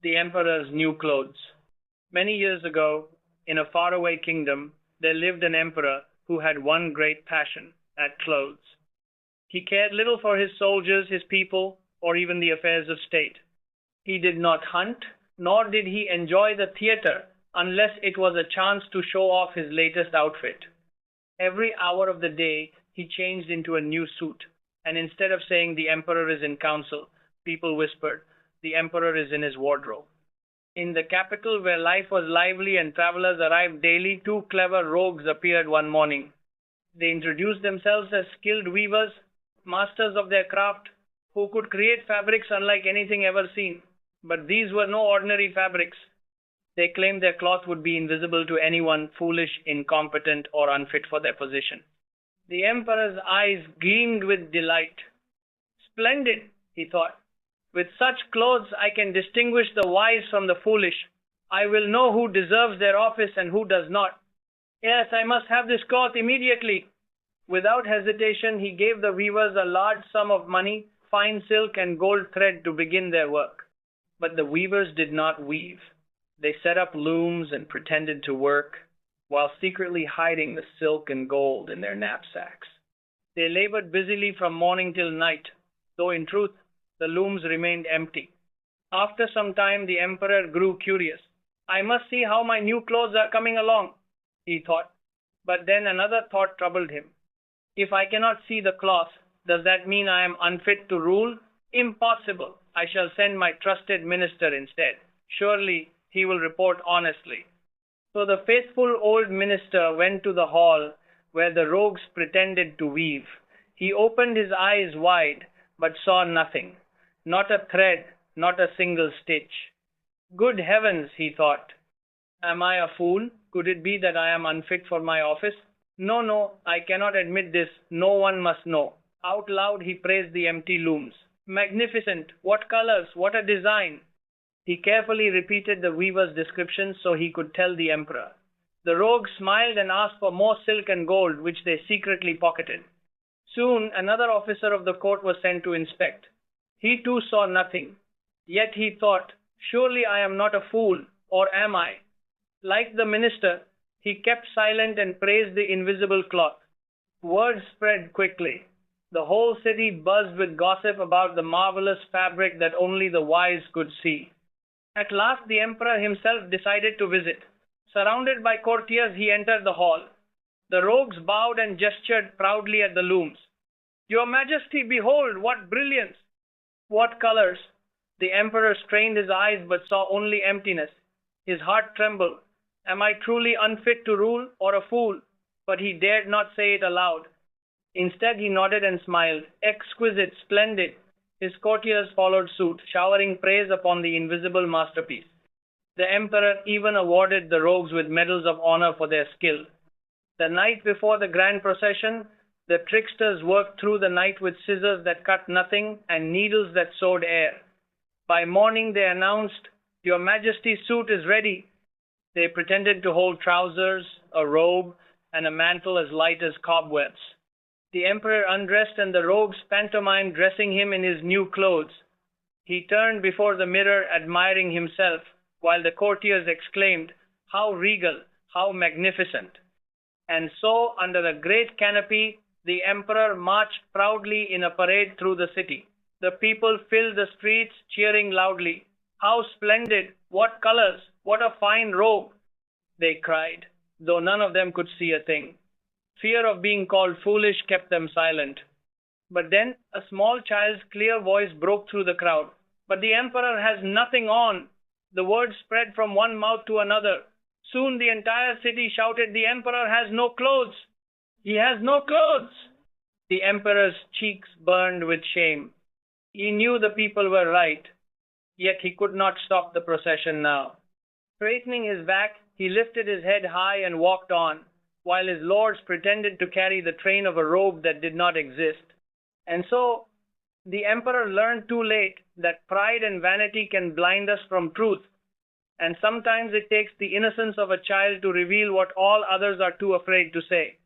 The Emperor's New Clothes. Many years ago, in a faraway kingdom, there lived an emperor who had one great passion at clothes. He cared little for his soldiers, his people, or even the affairs of state. He did not hunt, nor did he enjoy the theater unless it was a chance to show off his latest outfit. Every hour of the day, he changed into a new suit, and instead of saying the emperor is in council, people whispered, the emperor is in his wardrobe. In the capital, where life was lively and travelers arrived daily, two clever rogues appeared one morning. They introduced themselves as skilled weavers, masters of their craft, who could create fabrics unlike anything ever seen. But these were no ordinary fabrics. They claimed their cloth would be invisible to anyone foolish, incompetent, or unfit for their position. The emperor's eyes gleamed with delight. Splendid, he thought. With such clothes I can distinguish the wise from the foolish. I will know who deserves their office and who does not. Yes, I must have this cloth immediately. Without hesitation, he gave the weavers a large sum of money, fine silk, and gold thread to begin their work. But the weavers did not weave. They set up looms and pretended to work, while secretly hiding the silk and gold in their knapsacks. They labored busily from morning till night, though in truth the looms remained empty. After some time the emperor grew curious. I must see how my new clothes are coming along, he thought. But then another thought troubled him. If I cannot see the cloth, does that mean I am unfit to rule? Impossible. I shall send my trusted minister instead. Surely he will report honestly. So the faithful old minister went to the hall where the rogues pretended to weave. He opened his eyes wide, but saw nothing. Not a thread, not a single stitch. Good heavens, he thought. Am I a fool? Could it be that I am unfit for my office? No, I cannot admit this. No one must know. Out loud he praised the empty looms. Magnificent! What colors! What a design! He carefully repeated the weaver's description so he could tell the emperor. The rogues smiled and asked for more silk and gold, which they secretly pocketed. Soon another officer of the court was sent to inspect. He too saw nothing. Yet he thought, surely I am not a fool, or am I? Like the minister, he kept silent and praised the invisible cloth. Word spread quickly. The whole city buzzed with gossip about the marvelous fabric that only the wise could see. At last the emperor himself decided to visit. Surrounded by courtiers, he entered the hall. The rogues bowed and gestured proudly at the looms. Your Majesty, behold, what brilliance! What colors! The emperor strained his eyes but saw only emptiness. His heart trembled. Am I truly unfit to rule, or a fool? But he dared not say it aloud. Instead he nodded and smiled. Exquisite, splendid. His courtiers followed suit, showering praise upon the invisible masterpiece. The emperor even awarded the rogues with medals of honor for their skill. The night before the grand procession, the tricksters worked through the night with scissors that cut nothing and needles that sewed air. By morning they announced, Your Majesty's suit is ready. They pretended to hold trousers, a robe, and a mantle as light as cobwebs. The emperor undressed and the rogues pantomimed dressing him in his new clothes. He turned before the mirror admiring himself, while the courtiers exclaimed, How regal, how magnificent! And so, under a great canopy, the emperor marched proudly in a parade through the city. The people filled the streets, cheering loudly. How splendid! What colors! What a fine robe! They cried, though none of them could see a thing. Fear of being called foolish kept them silent. But then a small child's clear voice broke through the crowd. But the emperor has nothing on! The word spread from one mouth to another. Soon the entire city shouted, The emperor has no clothes! He has no clothes! The emperor's cheeks burned with shame. He knew the people were right, yet he could not stop the procession now. Straightening his back, he lifted his head high and walked on, while his lords pretended to carry the train of a robe that did not exist. And so, the emperor learned too late that pride and vanity can blind us from truth, and sometimes it takes the innocence of a child to reveal what all others are too afraid to say.